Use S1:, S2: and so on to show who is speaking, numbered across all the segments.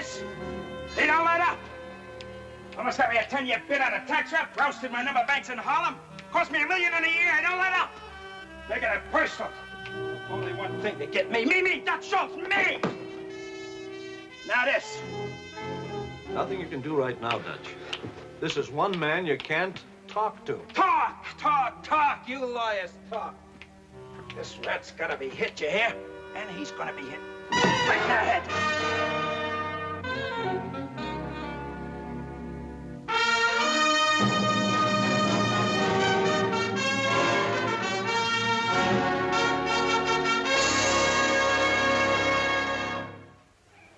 S1: this. They don't let up. Almost had me a 10-year bid on a tax rep, roasted my number banks in Harlem. Cost me $1 million in a year. I don't let up. Making it personal. Only one thing to get me. Me, Dutch Schultz, me! Now this.
S2: Nothing you can do right now, Dutch. This is one man you can't talk to.
S1: Talk. You lawyers talk. This rat's gonna be hit, you hear? And he's gonna be hit right in the head.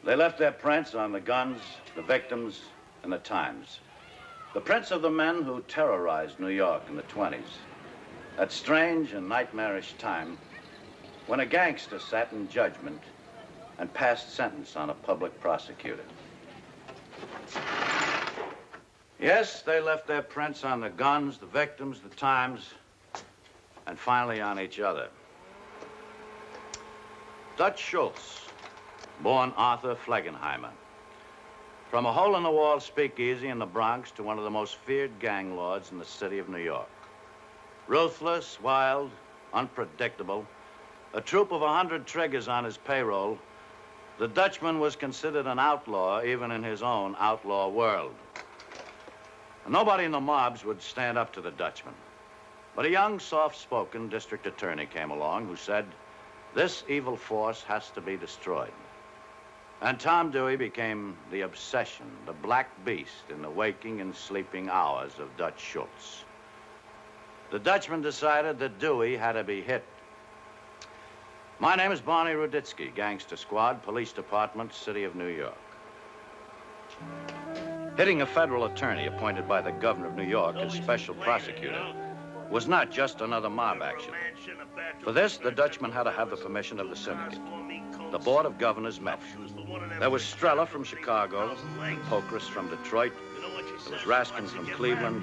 S3: They left their prints on the guns, the victims, and the times. The prints of the men who terrorized New York in the 20s. That strange and nightmarish time when a gangster sat in judgment and passed sentence on a public prosecutor. Yes, they left their prints on the guns, the victims, the times, and finally on each other. Dutch Schultz, born Arthur Flegenheimer. From a hole-in-the-wall speakeasy in the Bronx to one of the most feared gang lords in the city of New York. Ruthless, wild, unpredictable, a troop of 100 triggers on his payroll, the Dutchman was considered an outlaw even in his own outlaw world. And nobody in the mobs would stand up to the Dutchman. But a young, soft-spoken district attorney came along who said, this evil force has to be destroyed. And Tom Dewey became the obsession, the black beast in the waking and sleeping hours of Dutch Schultz. The Dutchman decided that Dewey had to be hit. My name is Barney Ruditsky, Gangster Squad, Police Department, City of New York. Hitting a federal attorney appointed by the governor of New York as special prosecutor was not just another mob action. For this, the Dutchman had to have the permission of the syndicate. The Board of Governors met. There was Strella from Chicago, Pocris from Detroit, there was Raskin from Cleveland,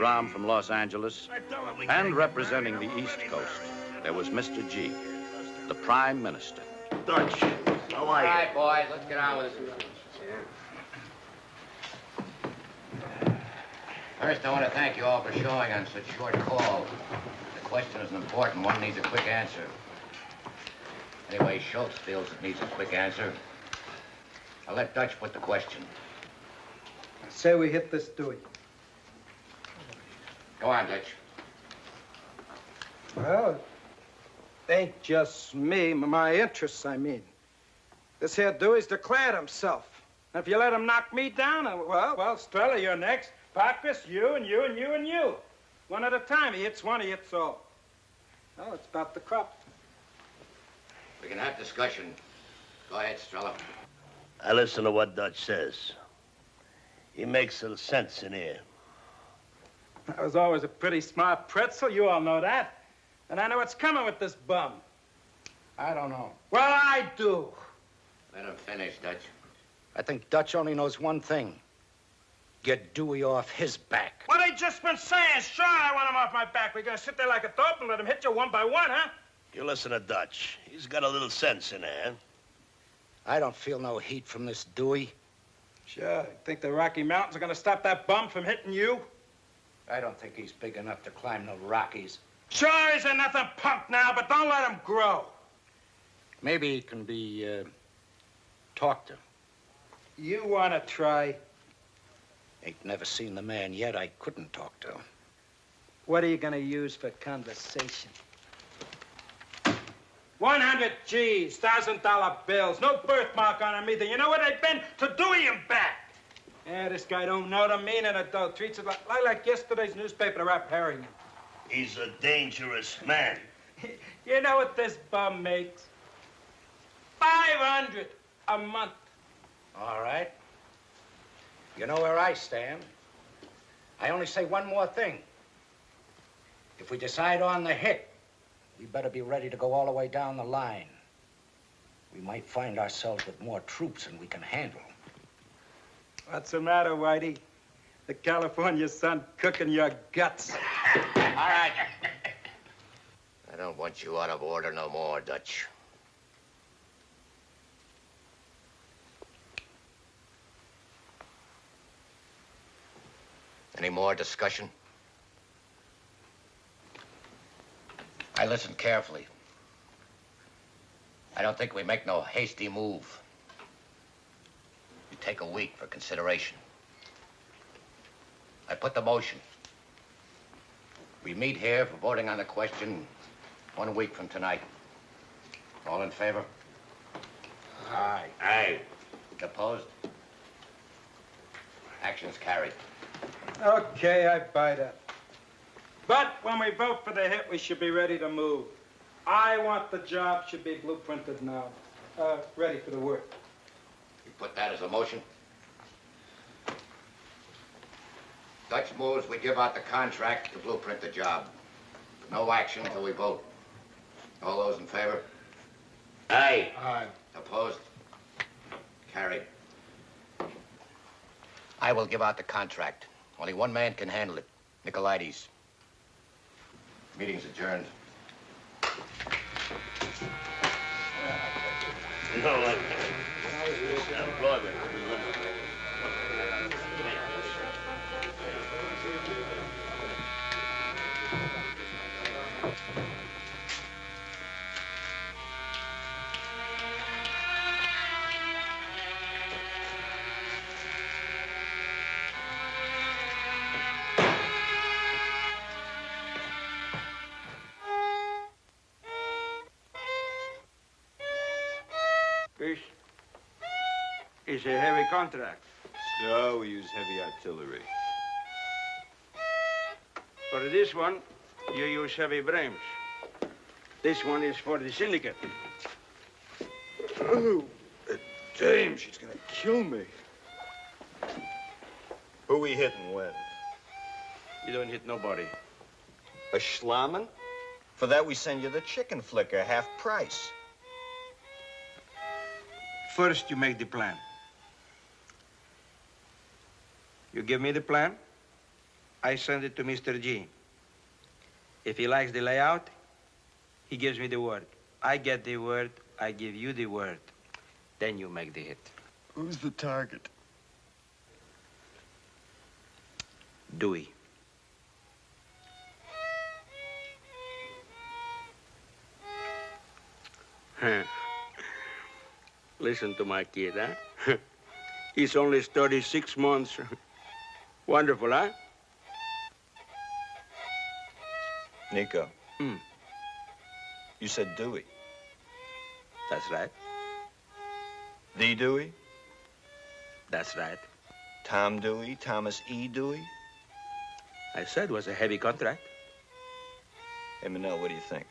S3: Ram from Los Angeles, and representing the East Coast, there was Mr. G, the Prime Minister.
S4: Dutch, how are you?
S5: All right, boys, let's get on with this. First, I want to thank you all for showing on such short call. The question is an important one, needs a quick answer. Anyway, Schultz feels it needs a quick answer. I'll let Dutch put the question.
S6: I say we hit this Dewey.
S5: Go on, Dutch.
S6: Well, it ain't just me, my interests, I mean. This here Dewey's declared himself. And if you let him knock me down, well, Strella, you're next. Pocris, you, and you, and you, and you. One at a time. He hits one, he hits all. Well, it's about the crop.
S5: We can have discussion. Go ahead, Strella.
S4: I listen to what Dutch says. He makes some sense in here.
S6: I was always a pretty smart pretzel, you all know that. And I know what's coming with this bum.
S7: I don't know.
S6: Well, I do.
S5: Let him finish, Dutch.
S7: I think Dutch only knows one thing. Get Dewey off his back.
S6: What I just been saying, sure I want him off my back. We're gonna sit there like a dope and let him hit you one by one, huh?
S4: You listen to Dutch. He's got a little sense in there.
S7: I don't feel no heat from this Dewey.
S6: Sure. Think the Rocky Mountains are gonna stop that bum from hitting you?
S7: I don't think he's big enough to climb the Rockies.
S6: Sure, he's a nothing punk now, but don't let him grow.
S7: Maybe he can be, talked to.
S6: You wanna try?
S7: Ain't never seen the man yet I couldn't talk to.
S6: What are you gonna use for conversation? 100 G's, $1,000 bills, no birthmark on them either. You know where they've been? To Dewey and back. Yeah, this guy don't know the meaning of it, though. Treats it like yesterday's newspaper to Rap Harrigan.
S4: He's a dangerous man.
S6: You know what this bum makes? $500 a month.
S7: All right. You know where I stand. I only say one more thing. If we decide on the hit, we better be ready to go all the way down the line. We might find ourselves with more troops than we can handle.
S6: What's the matter, Whitey? The California sun cooking your guts.
S5: All right. I don't want you out of order no more, Dutch. Any more discussion? I listened carefully. I don't think we make no hasty move. You take a week for consideration. I put the motion. We meet here for voting on the question 1 week from tonight. All in favor?
S6: Aye.
S5: Aye. Opposed? Action's carried.
S6: Okay, I buy that. But when we vote for the hit, we should be ready to move. I want the job should be blueprinted now. Ready for the work.
S5: You put that as a motion? Dutch moves, we give out the contract to blueprint the job. No action until we vote. All those in favor? Aye.
S6: Aye.
S5: Opposed? Carried. I will give out the contract. Only one man can handle it. Nicolaides. Meeting's adjourned.
S6: This is a heavy contract.
S8: So we use heavy artillery.
S6: For this one, you use heavy brains. This one is for the syndicate.
S8: Oh, damn, she's gonna kill me. Who we hitting when?
S6: You don't hit nobody.
S8: A Schlamann? For that we send you the chicken flicker, half price.
S6: First, you make the plan. You give me the plan, I send it to Mr. G. If he likes the layout, he gives me the word. I get the word, I give you the word. Then you make the hit.
S8: Who's the target?
S6: Dewey. Listen to my kid, huh? He's only 36 months. Wonderful, huh?
S8: Nico.
S6: Hmm.
S8: You said Dewey.
S6: That's right.
S8: The Dewey?
S6: That's right.
S8: Tom Dewey? Thomas E. Dewey?
S6: I said it was a heavy contract.
S8: Hey, Manel, what do you think?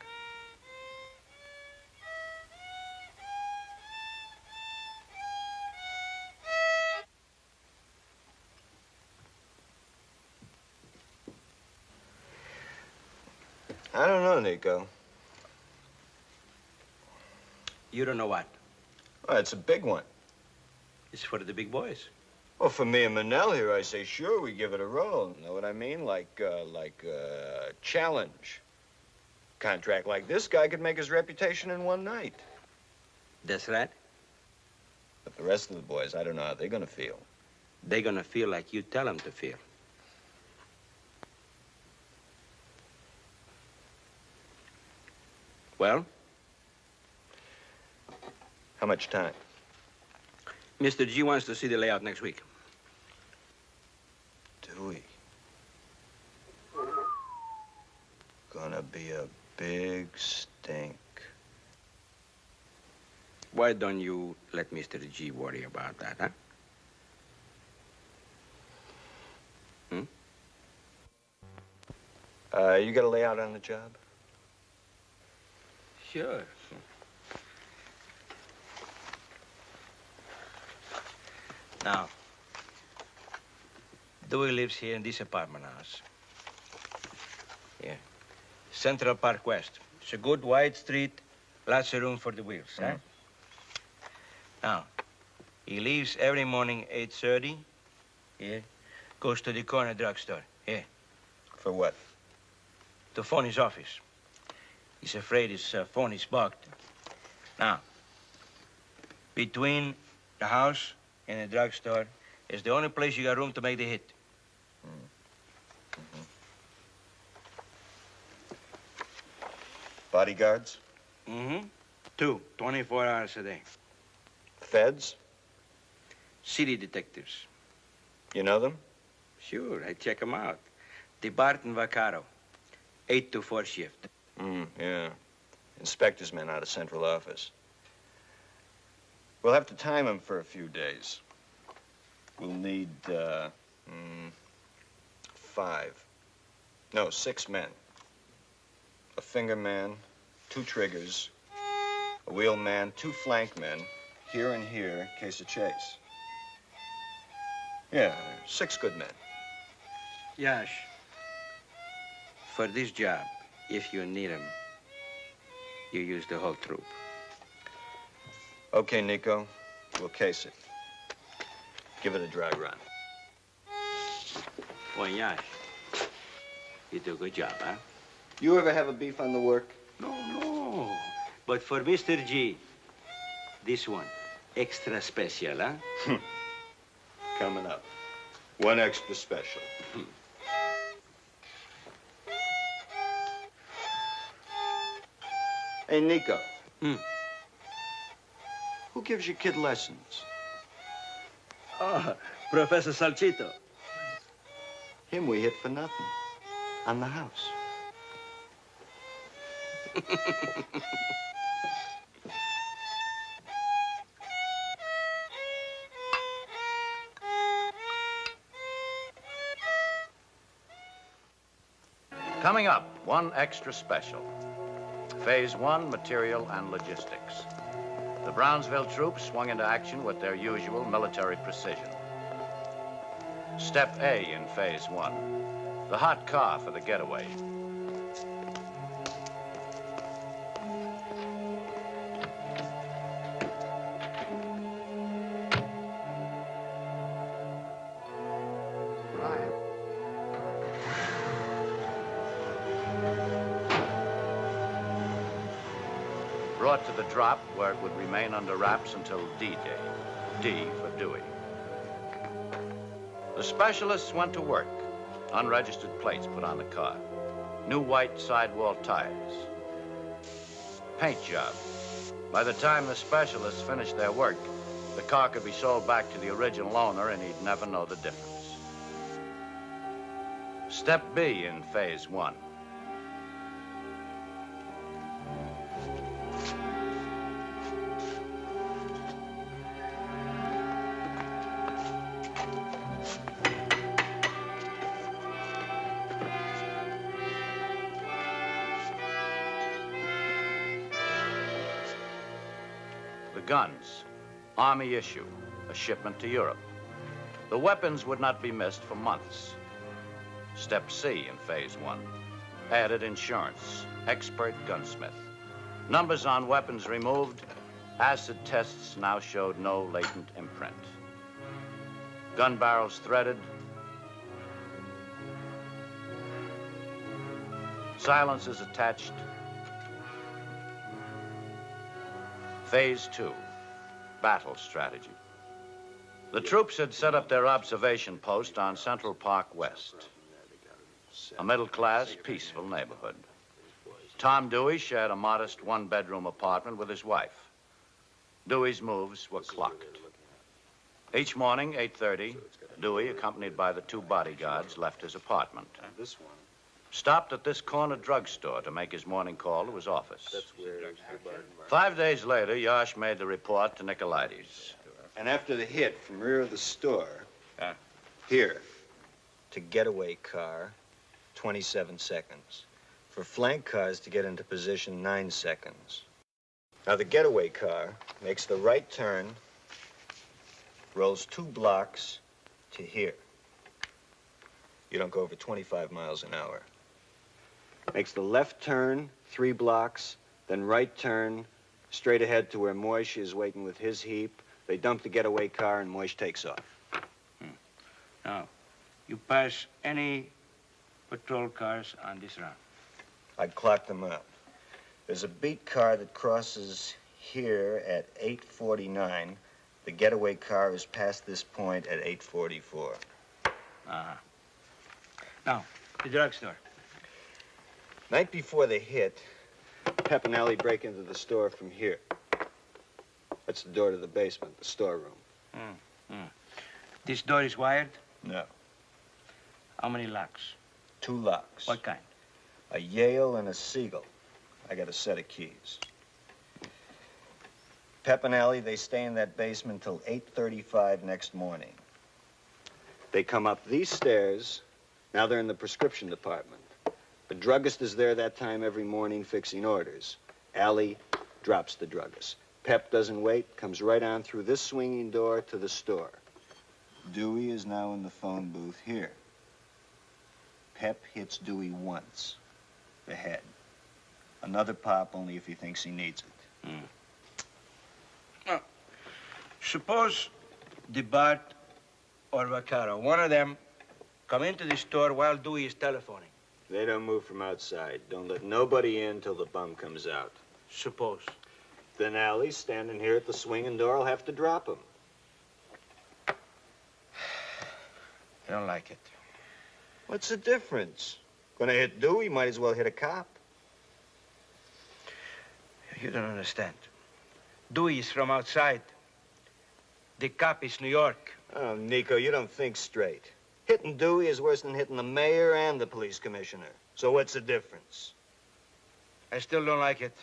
S8: I don't know, Nico.
S6: You don't know what?
S8: Oh, it's a big one.
S6: It's for the big boys.
S8: Well, for me and Manel here, I say, sure, we give it a roll. Know what I mean? Like challenge. Contract like this guy could make his reputation in one night.
S6: That's right.
S8: But the rest of the boys, I don't know how they're gonna feel.
S6: They're gonna feel like you tell them to feel. Well?
S8: How much time?
S6: Mr. G wants to see the layout next week.
S8: Dewey. Gonna be a big stink.
S6: Why don't you let Mr. G worry about that, huh?
S8: You got a layout on the job?
S6: Sure. Now, Dewey lives here in this apartment house. Here. Central Park West. It's a good wide street, lots of room for the wheels, huh? Now, he leaves every morning 8:30. Here. Goes to the corner drugstore. Here.
S8: For what?
S6: To phone his office. He's afraid his phone is bugged. Now, between the house and the drugstore is the only place you got room to make the hit.
S8: Bodyguards?
S6: Mm-hmm. 2, 24 hours a day.
S8: Feds?
S6: City detectives.
S8: You know them?
S6: Sure, I check them out. DeBart and Vaccaro. 8 to 4 shift.
S8: Yeah. Inspector's men out of central office. We'll have to time them for a few days. We'll need, 5. No, 6 men. A finger man, 2 triggers, a wheel man, 2 flank men, here and here, in case of chase. Yeah, 6 good men.
S6: Yash, for this job, if you need them, you use the whole troop.
S8: Okay, Nico, we'll case it. Give it a dry run.
S6: Boy, Yash, you do a good job, huh?
S8: You ever have a beef on the work?
S6: No. But for Mr. G, this one, extra special, huh?
S8: Coming up. One extra special. Hey, Nico. Who gives your kid lessons?
S6: Oh, Professor Salchito.
S8: Him we hit for nothing. On the house.
S3: Coming up, one extra special. Phase 1, material and logistics. The Brownsville troops swung into action with their usual military precision. Step A in Phase 1, the hot car for the getaway. Brought to the drop where it would remain under wraps until D-Day. D for Dewey. The specialists went to work. Unregistered plates put on the car. New white sidewall tires. Paint job. By the time the specialists finished their work, the car could be sold back to the original owner and he'd never know the difference. Step B in Phase 1. Guns, Army issue, a shipment to Europe. The weapons would not be missed for months. Step C in Phase 1, added insurance, expert gunsmith. Numbers on weapons removed, acid tests now showed no latent imprint. Gun barrels threaded, silencers attached. Phase 2, battle strategy. The troops had set up their observation post on Central Park West, a middle-class, peaceful neighborhood. Tom Dewey shared a modest one-bedroom apartment with his wife. Dewey's moves were clocked. Each morning, 8:30, Dewey, accompanied by the 2 bodyguards, left his apartment. Stopped at this corner drugstore to make his morning call to his office. 5 days later, Yash made the report to Nicolaides.
S8: And after the hit from rear of the store, here, to getaway car, 27 seconds. For flank cars to get into position, 9 seconds. Now, the getaway car makes the right turn, rolls 2 blocks to here. You don't go over 25 miles an hour. Makes the left turn, 3 blocks, then right turn, straight ahead to where Moish is waiting with his heap. They dump the getaway car and Moish takes off.
S6: Now, you pass any patrol cars on this route?
S8: I'd clock them up. There's a beat car that crosses here at 8:49. The getaway car is past this point at 8:44.
S6: Now, the drugstore.
S8: Night before the hit, Pep and Allie break into the store from here. That's the door to the basement, the storeroom.
S6: This door is wired?
S8: No.
S6: How many locks?
S8: 2 locks.
S6: What kind?
S8: A Yale and a Seagull. I got a set of keys. Pep and Allie, they stay in that basement till 8:35 next morning. They come up these stairs. Now they're in the prescription department. The druggist is there that time every morning fixing orders. Allie drops the druggist. Pep doesn't wait, comes right on through this swinging door to the store. Dewey is now in the phone booth here. Pep hits Dewey once. The head. Another pop only if he thinks he needs it.
S6: Now, suppose DeBart or Vaccaro, one of them, come into the store while Dewey is telephoning.
S8: They don't move from outside. Don't let nobody in till the bum comes out.
S6: Suppose.
S8: Then Allie, standing here at the swinging door, will have to drop him.
S6: I don't like it.
S8: What's the difference? Gonna hit Dewey, might as well hit a cop.
S6: You don't understand. Dewey is from outside. The cop is New York.
S8: Oh, Nico, you don't think straight. Hitting Dewey is worse than hitting the mayor and the police commissioner. So what's the difference?
S6: I still don't like it.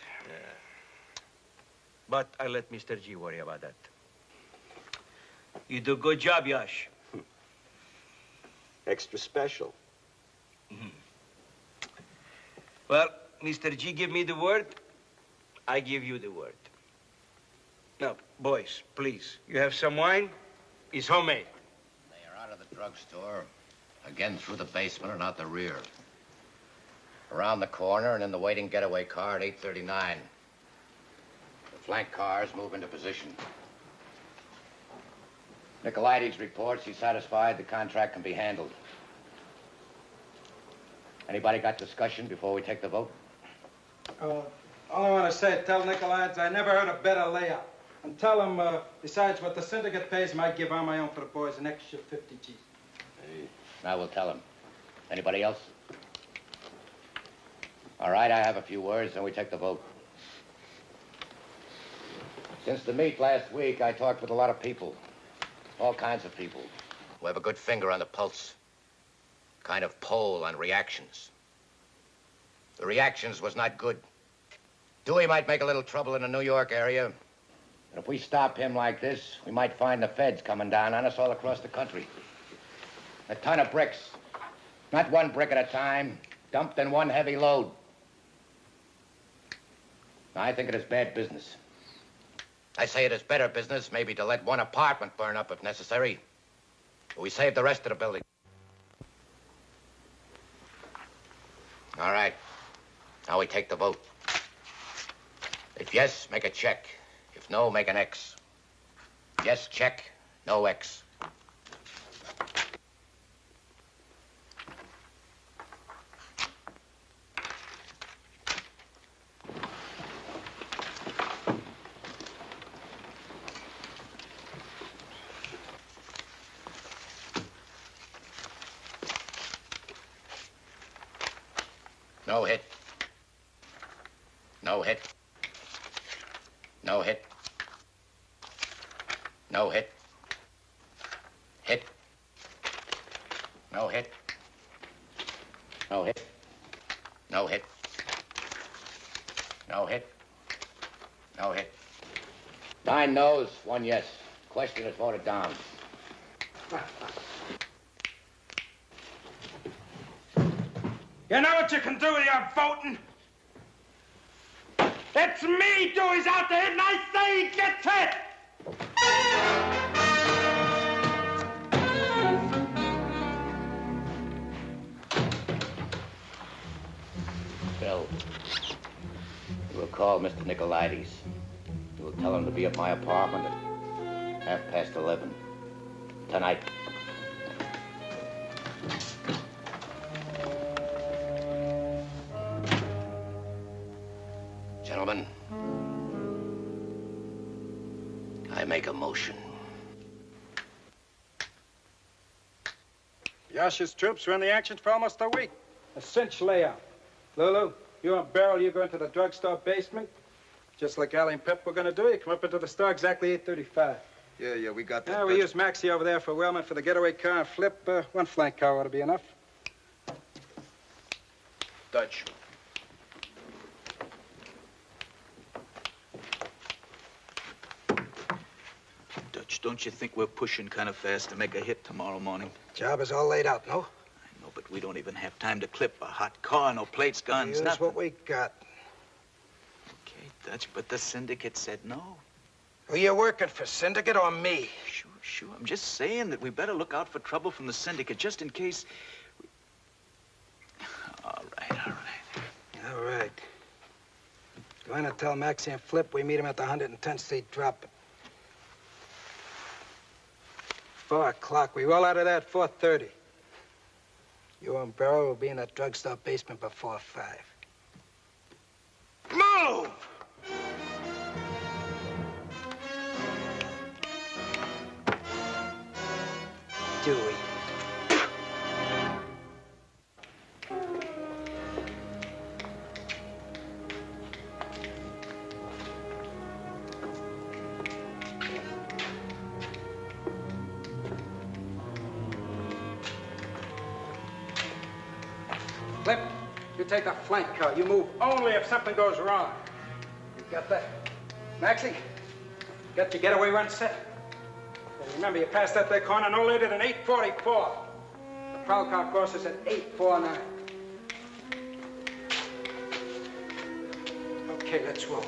S6: But I let Mr. G worry about that. You do a good job, Yash.
S8: Extra special.
S6: Well, Mr. G give me the word, I give you the word. Now, boys, please, you have some wine? It's homemade.
S5: They are out of the drugstore, again through the basement and out the rear. Around the corner and in the waiting getaway car at 8:39. The flank cars move into position. Nicolaides reports he's satisfied the contract can be handled. Anybody got discussion before we take the vote?
S6: All I want to say, tell Nicolaides I never heard a better layout. And tell him, besides what the syndicate pays, I might give on my own for the boys an extra 50 G's.
S5: I will tell him. Anybody else? All right, I have a few words, and we take the vote. Since the meet last week, I talked with a lot of people. All kinds of people who have a good finger on the pulse. Kind of poll on reactions. The reactions was not good. Dewey might make a little trouble in the New York area. But if we stop him like this, we might find the feds coming down on us all across the country. A ton of bricks. Not one brick at a time, dumped in one heavy load. I think it is bad business. I say it is better business maybe to let one apartment burn up if necessary. But we save the rest of the building. All right. Now we take the vote. If yes, make a check. If no, make an X. Yes, check. No X. No hit. No hit. No hit. No hit. Hit. No hit. No hit. No hit. No hit. No hit. 9 no's, 1 yes. Question is voted down.
S1: You know what you can do with your voting? It's me, Dewey's out there, and I say he gets hit!
S5: Bill, you will call Mr. Nicolaides. You will tell him to be at my apartment at 11:30 tonight. Gentlemen, I make a motion.
S6: Yash's troops were in the action for almost a week. A cinch layout. Lulu, You and Beryl, you go into the drugstore basement. Just like Allie and Pep were gonna do. You come up into the store exactly 8:35.
S9: Yeah, we got that.
S6: Yeah, we use Maxie over there for Wellman for the getaway car and Flip. One flank car ought to be enough.
S9: Dutch.
S10: Dutch, don't you think we're pushing kind of fast to make a hit tomorrow morning?
S7: Job is all laid out, no?
S10: I know, but we don't even have time to clip a hot car, no plates, guns,
S7: Here's
S10: nothing.
S7: what we got.
S10: Okay, Dutch, but the syndicate said no.
S7: Are you working for Syndicate or me?
S10: Sure. I'm just saying that we better look out for trouble from the syndicate, just in case... All right.
S7: All right. Go in and tell Maxie and Flip we meet him at the 110th Street drop. 4 o'clock. We roll out of there at 4:30. You and Beryl will be in that drugstore basement before 5. Move! Dewey.
S6: Flip, you take the flank car. You move only if something goes wrong. You got that? Maxie, got your getaway run set? And remember, you pass that there corner no later than 8:44. The prowl car crosses at 8:49. Okay, let's roll.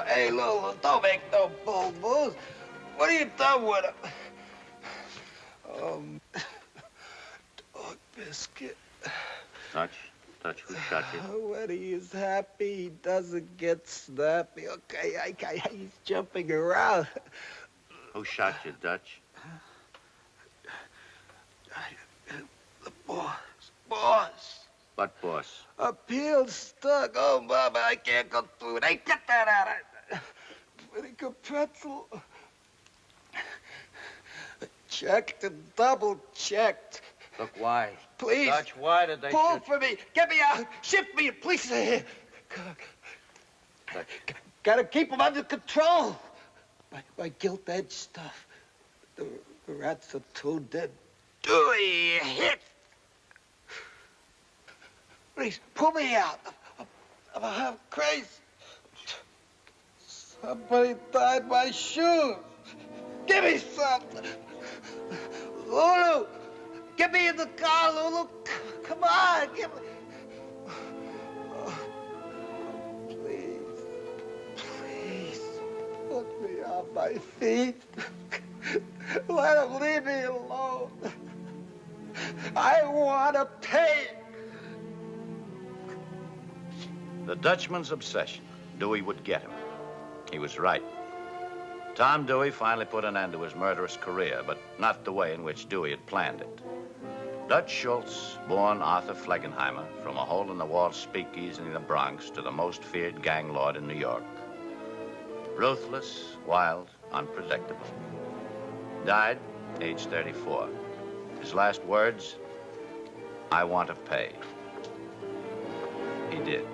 S7: Hey, Lulu, don't make no boo-boos. What are you done with him? Dog biscuit.
S3: Dutch, who shot you?
S7: When he is happy, he doesn't get snappy. Okay, he's jumping around.
S3: Who shot you, Dutch?
S7: The boss.
S3: What boss?
S7: Appeal stuck. Oh, Mama, I can't go through it. Hey, get that out of it. Pretty good pretzel. Checked and double-checked.
S3: Look, why?
S7: Please.
S3: Dutch, why did they
S7: Pull
S3: shoot
S7: for me. Get me out. Shift me. Police are here.
S3: Dutch.
S7: Gotta keep them under control. My gilt-edged stuff. The rats are too dead. Dewey, hit. Please, pull me out. I'm half crazy. Somebody tied my shoes. Give me something. Lulu, get me in the car, Lulu. Come on, give me. Oh, please, put me on my feet. Let him leave me alone. I want to pay.
S3: The Dutchman's obsession. Dewey would get him. He was right. Tom Dewey finally put an end to his murderous career, but not the way in which Dewey had planned it. Dutch Schultz, born Arthur Fleckenheimer, from a hole-in-the-wall speakeasy in the Bronx to the most feared gang lord in New York. Ruthless, wild, unpredictable. Died, age 34. His last words, I want to pay. He did.